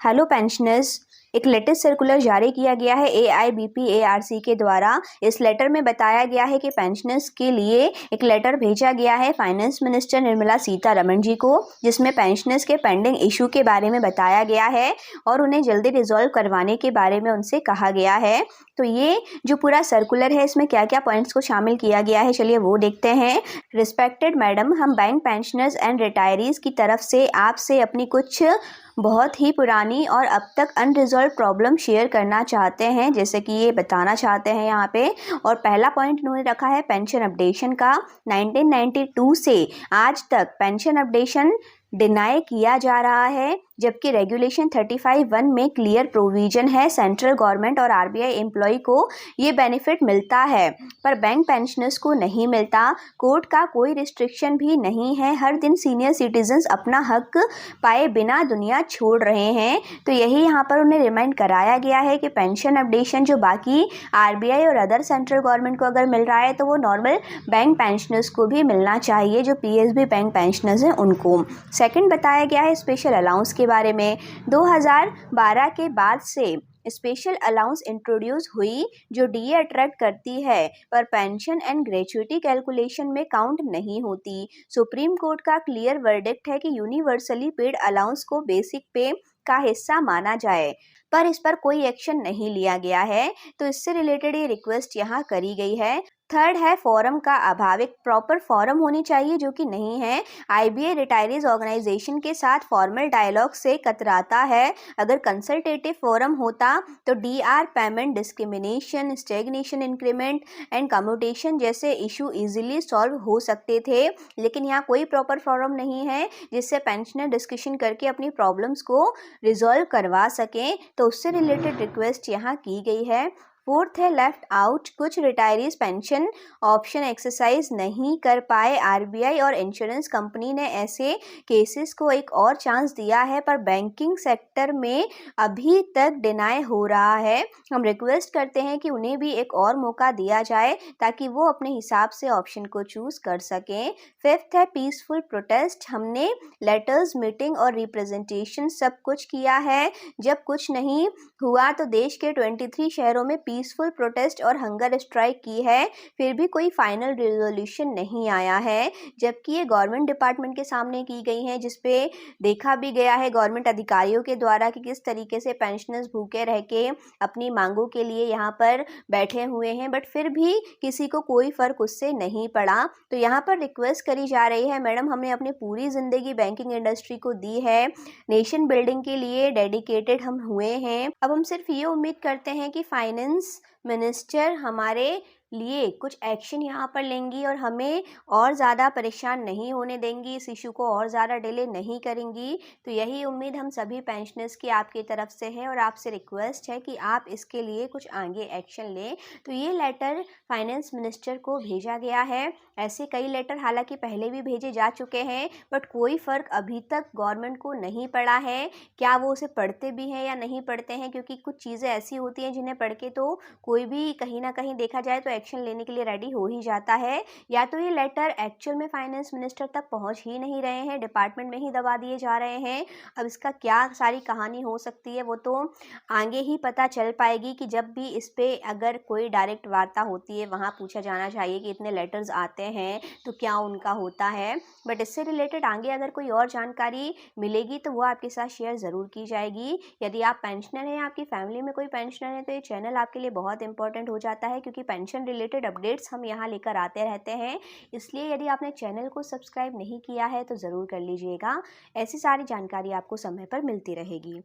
Hello pensioners. एक latest circular जारी किया गया है AIBPARC के द्वारा। इस लेटर में बताया गया है कि पेंशनर्स के लिए एक लेटर भेजा गया है फाइनेंस मिनिस्टर निर्मला सीतारमण जी को, जिसमें पेंशनर्स के पेंडिंग इशू के बारे में बताया गया है और उन्हें जल्दी रिजॉल्व करवाने के बारे में उनसे कहा गया है। तो ये जो पूरा सर्कुलर है, इसमें क्या क्या पॉइंट्स को शामिल किया गया है, चलिए वो देखते हैं। रिस्पेक्टेड मैडम, हम बैंक पेंशनर्स एंड रिटायरीज की तरफ से आपसे अपनी कुछ बहुत ही पुरानी और अब तक अनरिजॉल्व प्रॉब्लम शेयर करना चाहते हैं, जैसे कि ये बताना चाहते हैं यहाँ पे। और पहला पॉइंट इन्होंने रखा है पेंशन अपडेशन का। 1992 से आज तक पेंशन अपडेशन डिनाई किया जा रहा है, जबकि रेगुलेशन 35(1) में क्लियर प्रोविजन है सेंट्रल गवर्नमेंट और RBI एम्प्लॉय को ये बेनिफिट मिलता है, पर बैंक पेंशनर्स को नहीं मिलता। कोर्ट का कोई रिस्ट्रिक्शन भी नहीं है। हर दिन सीनियर सिटीजन्स अपना हक पाए बिना दुनिया छोड़ रहे हैं। तो यही यहाँ पर उन्हें रिमाइंड कराया गया है कि पेंशन अपडेशन जो बाकी RBI और अदर सेंट्रल गवर्नमेंट को अगर मिल रहा है, तो वो नॉर्मल बैंक पेंशनर्स को भी मिलना चाहिए, जो PSB बैंक पेंशनर्स हैं उनको। सेकंड बताया गया है स्पेशल अलाउंस के बारे में। 2012 के बाद से स्पेशल अलाउंस इंट्रोड्यूस हुई, जो DA अट्रैक्ट करती है, पर पेंशन एंड ग्रेच्युटी कैलकुलेशन में काउंट नहीं होती। सुप्रीम कोर्ट का क्लियर वर्डिक्ट है कि यूनिवर्सली पेड अलाउंस को बेसिक पे का हिस्सा माना जाए, पर इस पर कोई एक्शन नहीं लिया गया है। तो इससे रिलेटेड ये रिक्वेस्ट यहाँ करी गई है। थर्ड है फोरम का अभाव। एक प्रॉपर फोरम होनी चाहिए, जो कि नहीं है। IBA रिटायरीज ऑर्गेनाइजेशन के साथ फॉर्मल डायलॉग से कतराता है। अगर कंसल्टेटिव फोरम होता तो DR, payment discrimination, stagnation increment and commutation जैसे इशू इजीली सॉल्व हो सकते थे, लेकिन यहाँ कोई प्रॉपर फोरम नहीं है जिससे पेंशनर डिस्कशन करके अपनी प्रॉब्लम्स को रिजॉल्व करवा सकें। तो उससे रिलेटेड रिक्वेस्ट यहाँ की गई है। फोर्थ है लेफ्ट आउट। कुछ रिटायरीज पेंशन ऑप्शन एक्सरसाइज नहीं कर पाए। RBI और इंश्योरेंस कंपनी ने ऐसे केसेस को एक और चांस दिया है, पर बैंकिंग सेक्टर में अभी तक डिनाई हो रहा है। हम रिक्वेस्ट करते हैं कि उन्हें भी एक और मौका दिया जाए, ताकि वो अपने हिसाब से ऑप्शन को चूज कर सकें। फिफ्थ है पीसफुल प्रोटेस्ट। हमने लेटर्स, मीटिंग और रिप्रेजेंटेशन सब कुछ किया है। जब कुछ नहीं हुआ तो देश के 23 शहरों में पीसफुल प्रोटेस्ट और हंगर स्ट्राइक की है, फिर भी कोई फाइनल रिजोल्यूशन नहीं आया है। जबकि ये गवर्नमेंट डिपार्टमेंट के सामने की गई हैं, जिसपे देखा भी गया है गवर्नमेंट अधिकारियों के द्वारा कि किस तरीके से पेंशनर्स भूखे रह के अपनी मांगों के लिए यहाँ पर बैठे हुए हैं, बट फिर भी किसी को कोई फर्क उससे नहीं पड़ा। तो यहाँ पर रिक्वेस्ट करी जा रही है, मैडम हमने अपनी पूरी जिंदगी बैंकिंग इंडस्ट्री को दी है, नेशन बिल्डिंग के लिए डेडिकेटेड हम हुए हैं। अब हम सिर्फ ये उम्मीद करते हैं कि फाइनेंस मिनिस्टर हमारे लिए कुछ एक्शन यहाँ पर लेंगी और हमें और ज़्यादा परेशान नहीं होने देंगी, इस इशू को और ज़्यादा डिले नहीं करेंगी। तो यही उम्मीद हम सभी पेंशनर्स की आपकी तरफ से है, और आपसे रिक्वेस्ट है कि आप इसके लिए कुछ आगे एक्शन लें। तो ये लेटर फाइनेंस मिनिस्टर को भेजा गया है। ऐसे कई लेटर हालांकि पहले भी भेजे जा चुके हैं, बट कोई फ़र्क अभी तक गवर्नमेंट को नहीं पड़ा है। क्या वो उसे पढ़ते भी हैं या नहीं पढ़ते हैं, क्योंकि कुछ चीज़ें ऐसी होती हैं जिन्हें पढ़ के तो कोई भी कहीं ना कहीं देखा जाए तो एक्शन लेने के लिए रेडी हो ही जाता है। या तो ये लेटर एक्चुअल में फाइनेंस मिनिस्टर तक पहुंच ही नहीं रहे हैं, डिपार्टमेंट में ही दबा दिए जा रहे हैं। अब इसका क्या सारी कहानी हो सकती है, वो तो आगे ही पता चल पाएगी, कि जब भी इस पे अगर कोई डायरेक्ट वार्ता होती है, वहाँ पूछा जाना चाहिए कि इतने लेटर्स आते हैं तो क्या उनका होता है। बट इससे रिलेटेड आगे अगर कोई और जानकारी मिलेगी तो वो आपके साथ शेयर ज़रूर की जाएगी। यदि आप पेंशनर हैं, आपकी फैमिली में कोई पेंशनर है, तो ये चैनल आपके लिए बहुत इंपॉर्टेंट हो जाता है, क्योंकि पेंशन रिलेटेड अपडेट्स हम यहाँ लेकर आते रहते हैं। इसलिए यदि आपने चैनल को सब्सक्राइब नहीं किया है तो ज़रूर कर लीजिएगा। ऐसी सारी जानकारी आपको समय पर मिलती रहेगी।